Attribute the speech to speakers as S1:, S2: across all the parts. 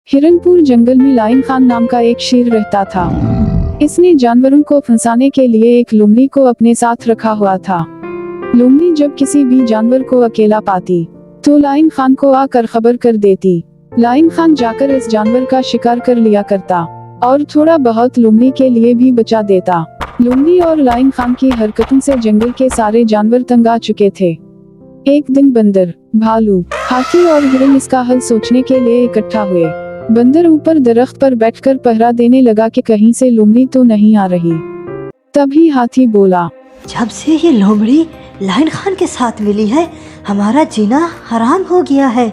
S1: हिरनपुर जंगल में लाइन खान नाम का एक शेर रहता था। इसने जानवरों को फंसाने के लिए एक लोमड़ी को अपने साथ रखा हुआ था। लोमड़ी जब किसी भी जानवर को अकेला पाती तो लाइन खान को आकर खबर कर देती। लाइन खान जाकर इस जानवर का शिकार कर लिया करता और थोड़ा बहुत लोमड़ी के लिए भी बचा देता। लोमड़ी और लाइन खान की हरकतों से जंगल के सारे जानवर तंग आ चुके थे। एक दिन बंदर, भालू, हाथी और हिरन इसका हल सोचने के लिए इकट्ठा हुए। बंदर ऊपर दरख्त पर बैठकर पहरा देने लगा कि कहीं से लोमड़ी तो नहीं आ रही। तभी हाथी बोला,
S2: जब से ये लोमड़ी लाइन खान के साथ मिली है, हमारा जीना हराम हो गया है।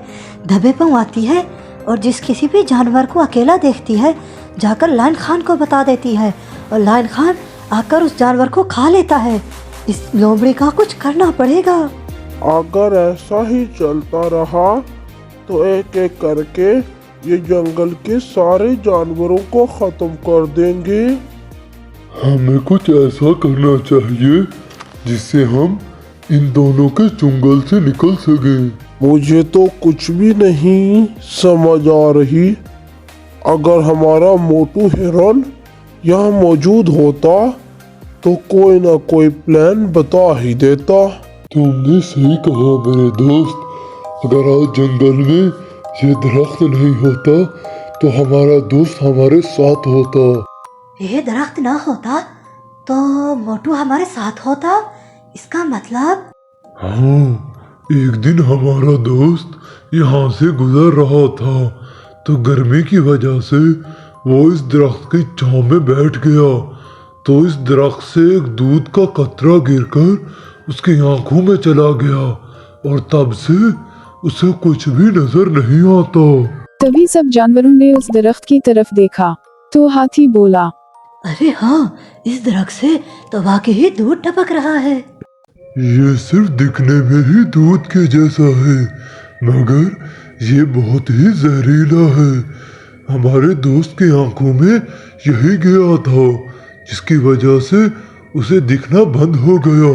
S2: दबे पांव आती है और जिस किसी भी जानवर को अकेला देखती है, जाकर लाइन खान को बता देती है और लाइन खान आकर उस जानवर को खा लेता है। इस लोमड़ी का कुछ करना पड़ेगा।
S3: अगर ऐसा ही चलता रहा तो एक एक करके ये जंगल के सारे जानवरों को खत्म कर देंगे।
S4: हमें कुछ ऐसा करना चाहिए जिससे हम इन दोनों के चुंगल से निकल सकें।
S3: मुझे तो कुछ भी नहीं समझ आ रही। अगर हमारा मोटू हिरन यहाँ मौजूद होता तो कोई ना कोई प्लान बता ही देता।
S4: तुमने सही कहा मेरे दोस्त। अगर आज जंगल में ये दरख्त नहीं होता तो हमारा दोस्त हमारे साथ होता।
S2: ये दरख्त ना होता तो मोटू हमारे साथ होता। इसका मतलब
S4: हाँ, एक दिन हमारा दोस्त यहाँ से गुजर रहा था तो गर्मी की वजह से वो इस दरख्त की छांव में बैठ गया। तो इस दरख्त से एक दूध का कतरा गिरकर उसकी आंखों में चला गया और तब से उसे कुछ भी नजर नहीं आता।
S1: तभी सब जानवरों ने उस दरख्त की तरफ देखा तो हाथी बोला,
S2: अरे हाँ, इस दरख्त से तो वाकई ही दूध टपक रहा है।
S4: ये सिर्फ दिखने में ही दूध के जैसा है, मगर ये बहुत ही जहरीला है। हमारे दोस्त की आंखों में यही गया था, जिसकी वजह से उसे दिखना बंद हो गया।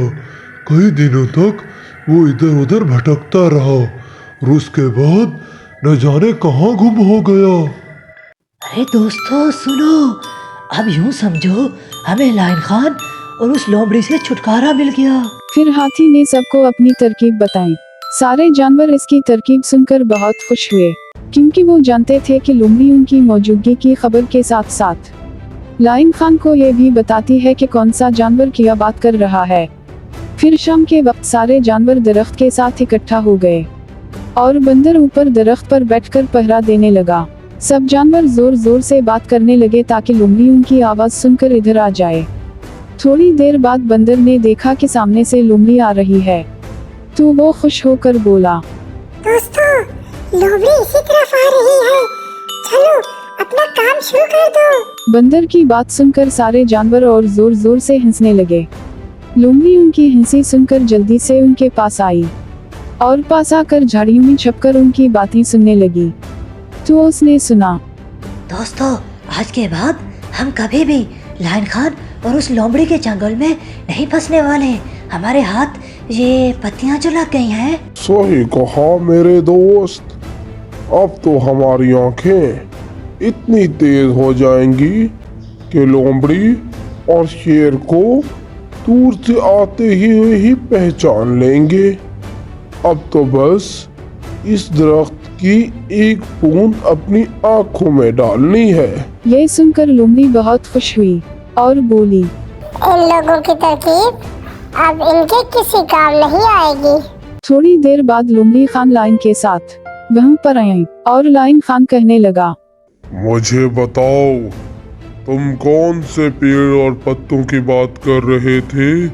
S4: कई दिनों तक वो इधर उधर भटकता रहा और उसके बाद न जाने कहाँ गुम हो गया।
S2: अरे दोस्तों सुनो, अब यूं समझो हमें लाइन खान और उस लोमड़ी से छुटकारा मिल गया।
S1: फिर हाथी ने सबको अपनी तरकीब बताई। सारे जानवर इसकी तरकीब सुनकर बहुत खुश हुए, क्योंकि वो जानते थे कि लोमड़ी उनकी मौजूदगी की खबर के साथ साथ लाइन खान को ये भी बताती है कि कौन सा जानवर क्या बात कर रहा है। फिर शाम के वक्त सारे जानवर दरख्त के साथ इकट्ठा हो गए और बंदर ऊपर दरख्त पर बैठकर पहरा देने लगा। सब जानवर जोर जोर से बात करने लगे ताकि लोमड़ी उनकी आवाज सुनकर इधर आ जाए। थोड़ी देर बाद बंदर ने देखा कि सामने से लोमड़ी आ रही है तो वो खुश होकर बोला,
S5: दोस्तों, लोमड़ी इसी तरफ आ रही है, चलो अपना काम शुरू कर दो।
S1: बंदर की बात सुनकर सारे जानवर और जोर जोर से हंसने लगे। लोमड़ी उनकी हंसी सुनकर जल्दी से उनके पास आई और पास आकर झाड़ियों में छुपकर उनकी बातें सुनने लगी। तो उसने सुना,
S2: दोस्तों, आज के बाद हम कभी भी लाइन खान और उस लोमड़ी के जंगल में नहीं फंसने वाले। हमारे हाथ ये पत्तियां जो लग गई हैं।
S3: सही कहा मेरे दोस्त। अब तो हमारी आंखें इतनी तेज हो जाएंगी कि लोमड़ी और शेर को दूर से आते ही पहचान लेंगे। अब तो बस इस दरख्त की एक बूंद अपनी आंखों में डालनी है।
S1: ये सुनकर लोमड़ी बहुत खुश हुई और बोली,
S5: इन लोगों की तरकीब अब इनके किसी काम नहीं आएगी।
S1: थोड़ी देर बाद लोमड़ी खान लाइन के साथ वहाँ पर आई और लाइन खान कहने लगा,
S3: मुझे बताओ, तुम कौन से पेड़ और पत्तों की बात कर रहे थे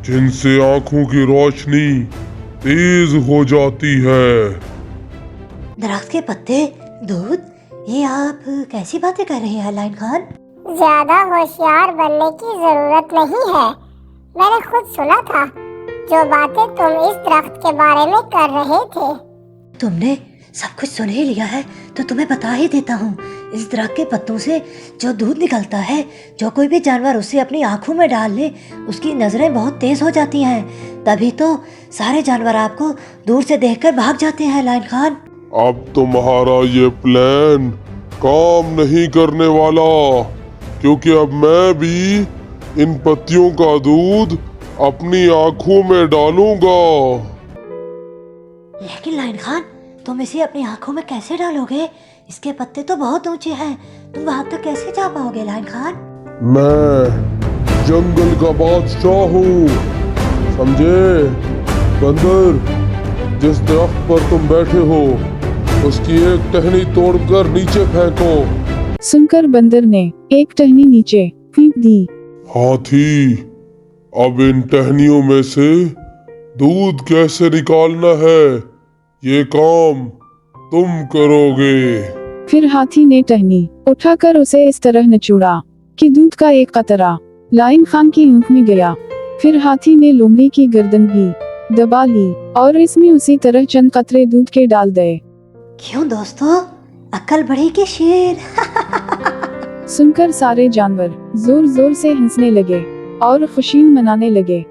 S3: जिनसे आंखों की रोशनी तेज हो जाती है?
S2: दरख्त के पत्ते, दूध, ये आप कैसी बातें कर रहे हैं लाइन खान?
S5: ज्यादा होशियार बनने की जरूरत नहीं है। मैंने खुद सुना था जो बातें तुम इस दरख्त के बारे में कर रहे थे।
S2: तुमने सब कुछ सुन ही लिया है तो तुम्हें बता ही देता हूँ। इस दरख्त के पत्तों से जो दूध निकलता है, जो कोई भी जानवर उसे अपनी आंखों में डाल ले, उसकी नजरें बहुत तेज हो जाती हैं। तभी तो सारे जानवर आपको दूर से देखकर भाग जाते हैं लाइन खान।
S3: अब तुम्हारा ये प्लान काम नहीं करने वाला, क्योंकि अब मैं भी इन पत्तियों का दूध अपनी आंखों में डालूंगा।
S2: लेकिन लाइन खान, तुम इसे अपनी आंखों में कैसे डालोगे? इसके पत्ते तो बहुत ऊंचे हैं, तुम वहां तक कैसे जा पाओगे लाइन खान?
S3: मैं जंगल का बादशाह हूँ, समझे? बंदर, जिस दरख्त पर तुम बैठे हो उसकी एक टहनी तोड़कर नीचे फेंको।
S1: सुनकर बंदर ने एक टहनी नीचे फेंक दी।
S3: हाथी, अब इन टहनियों में से दूध कैसे निकालना है, ये काम तुम करोगे।
S1: फिर हाथी ने टहनी उठाकर उसे इस तरह निचोड़ा कि दूध का एक कतरा लाइन खान की ऊँट में गया। फिर हाथी ने लोमड़ी की गर्दन भी दबा ली और इसमें उसी तरह चंद कतरे दूध के डाल दिए।
S2: क्यों दोस्तों, अक्ल बढ़ी के शेर?
S1: सुनकर सारे जानवर जोर जोर से हंसने लगे और खुशी मनाने लगे।